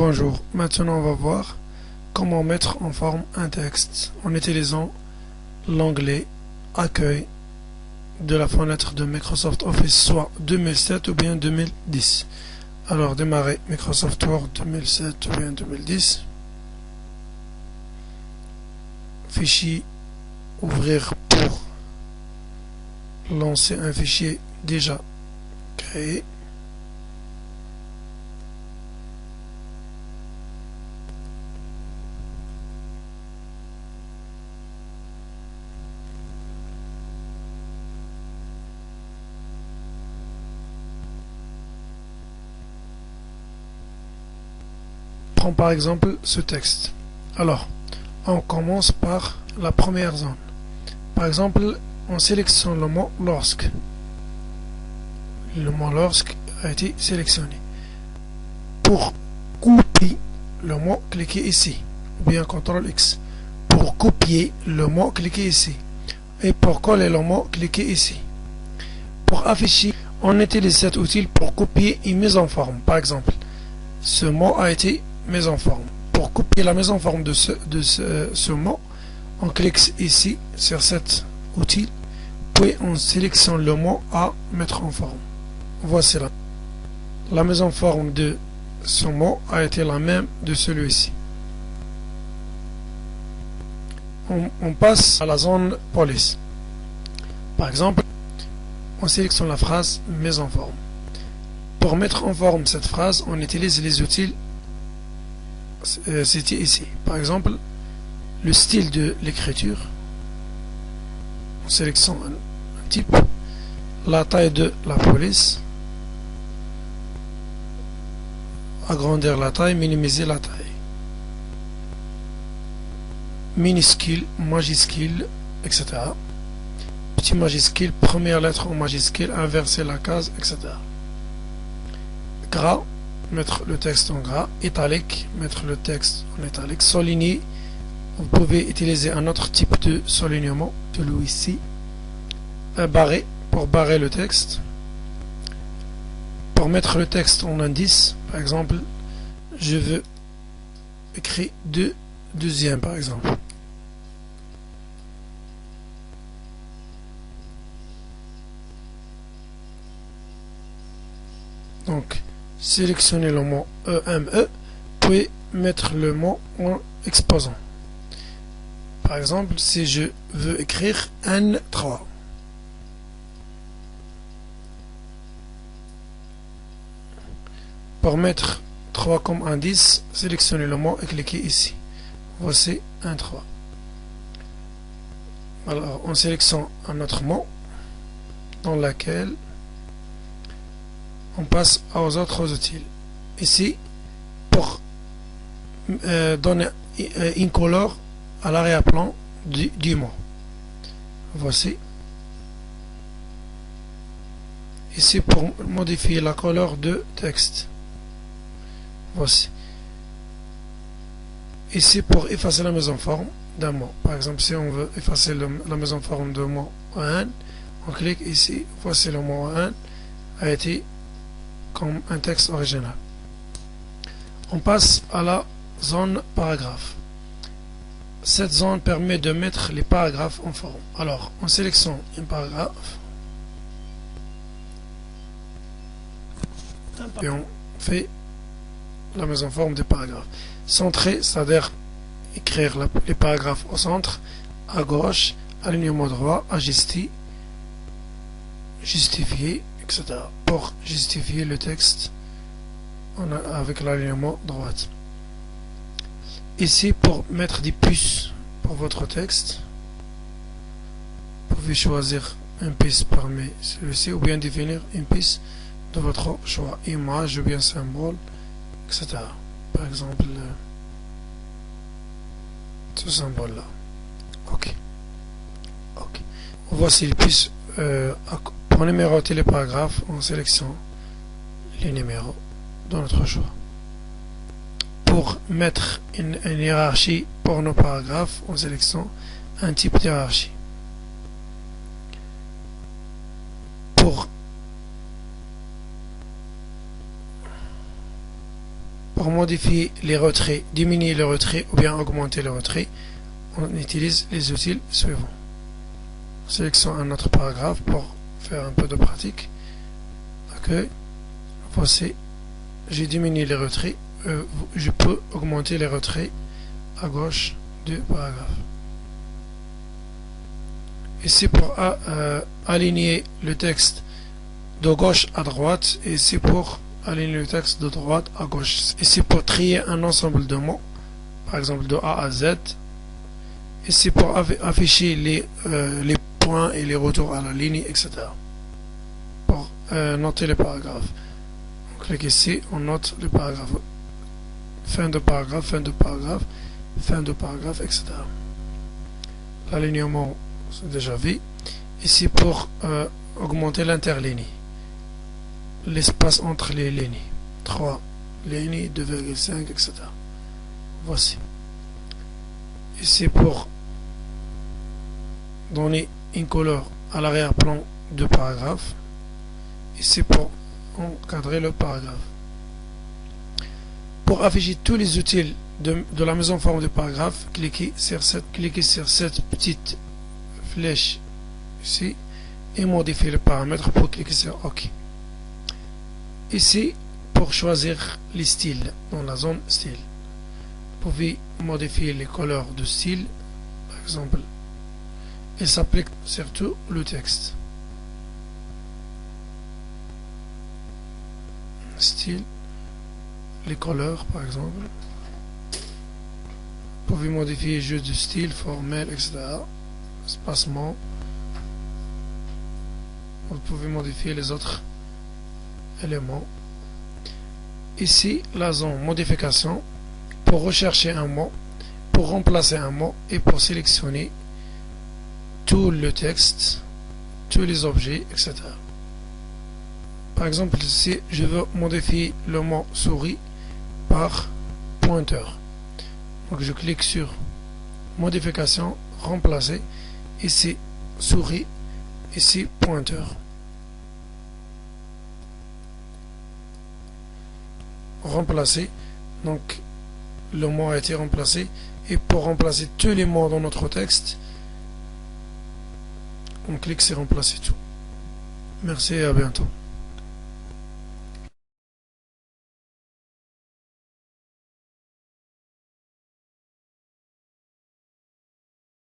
Bonjour, maintenant on va voir comment mettre en forme un texte en utilisant l'onglet Accueil de la fenêtre de Microsoft Office, soit 2007 ou bien 2010. Alors démarrer Microsoft Word 2007 ou bien 2010. Fichier, ouvrir pour lancer un fichier déjà créé. Prends par exemple ce texte. Alors, on commence par la première zone. Par exemple, on sélectionne le mot lorsque. Le mot lorsque a été sélectionné. Pour copier le mot, cliquez ici. Ou bien CTRL X. Pour copier le mot, cliquez ici. Et pour coller le mot, cliquez ici. Pour afficher, on utilise cet outil pour copier une mise en forme. Par exemple, ce mot a été mise en forme. Pour copier la mise en forme de ce mot, on clique ici sur cet outil, puis on sélectionne le mot à mettre en forme. Voici là. La mise en forme de ce mot a été la même de celui-ci. On passe à la zone police. Par exemple, on sélectionne la phrase mise en forme. Pour mettre en forme cette phrase, on utilise les outils cités ici. Par exemple, le style de l'écriture. On sélectionne un type. La taille de la police. Agrandir la taille, minimiser la taille. Minuscule, majuscule, etc. Petit majuscule, première lettre en majuscule, inverser la case, etc. Gras, mettre le texte en gras. Italique, mettre le texte en italique. Souligner, vous pouvez utiliser un autre type de soulignement, celui-ci. Barrer, pour barrer le texte. Pour mettre le texte en indice, par exemple, je veux écrire deuxième, par exemple. Donc, sélectionnez le mot EME, puis mettre le mot en exposant. Par exemple, si je veux écrire N3. Pour mettre 3 comme indice, sélectionnez le mot et cliquez ici. Voici N3. Alors, on sélectionne un autre mot dans lequel on passe aux autres outils. Ici, pour donner une couleur à l'arrière-plan du mot. Voici. Ici, pour modifier la couleur de texte. Voici. Ici, pour effacer la mise en forme d'un mot. Par exemple, si on veut effacer la mise en forme de mot ON, on clique ici. Voici le mot ON a été comme un texte original. On passe à la zone paragraphe. Cette zone permet de mettre les paragraphes en forme. Alors, on sélectionne un paragraphe et on fait la mise en forme des paragraphes. Centrer, c'est-à-dire écrire les paragraphes au centre, à gauche, alignement droit, ajuster, justifier, etc. Pour justifier le texte avec l'alignement droite. Ici, pour mettre des puces pour votre texte, vous pouvez choisir une puce parmi celui-ci ou bien définir une puce de votre choix, image ou bien symbole, etc. Par exemple, ce symbole-là. OK. Voici les puces. Pour numéroter les paragraphes, on sélectionne les numéros dans notre choix. Pour mettre une hiérarchie pour nos paragraphes, on sélectionne un type d'hiérarchie. Pour Pour modifier les retraits, diminuer les retraits ou bien augmenter les retraits, on utilise les outils suivants. Sélectionnons un autre paragraphe pour faire un peu de pratique. Ok. Voici, j'ai diminué les retraits. Je peux augmenter les retraits à gauche du paragraphe. Ici pour aligner le texte de gauche à droite, et ici pour aligner le texte de droite à gauche. Ici pour trier un ensemble de mots, par exemple de A à Z. Ici pour afficher les points et les retours à la ligne, etc. Pour noter les paragraphes. On clique ici, on note le paragraphe. Fin de paragraphe, fin de paragraphe, fin de paragraphe, etc. L'alignement, c'est déjà vu. Ici pour augmenter l'interligne. L'espace entre les lignes. 3 lignes, 2,5, etc. Voici. Ici pour donner une couleur à l'arrière-plan du paragraphe. Ici pour encadrer le paragraphe. Pour afficher tous les outils de la mise en forme du paragraphe, cliquez sur cette petite flèche ici et modifiez le paramètre pour cliquer sur OK. Ici, pour choisir les styles dans la zone style, vous pouvez modifier les couleurs de style, par exemple. Il s'applique surtout le texte. Style, les couleurs par exemple. Vous pouvez modifier juste du style, formel, etc. Espacement. Vous pouvez modifier les autres éléments. Ici, la zone modification pour rechercher un mot, pour remplacer un mot et pour sélectionner tout le texte, tous les objets, etc. Par exemple, ici, je veux modifier le mot souris par pointeur. Donc, je clique sur modification, remplacer, ici souris, ici pointeur. Remplacer, donc le mot a été remplacé, et pour remplacer tous les mots dans notre texte, on clique sur remplacer tout. Merci et à bientôt.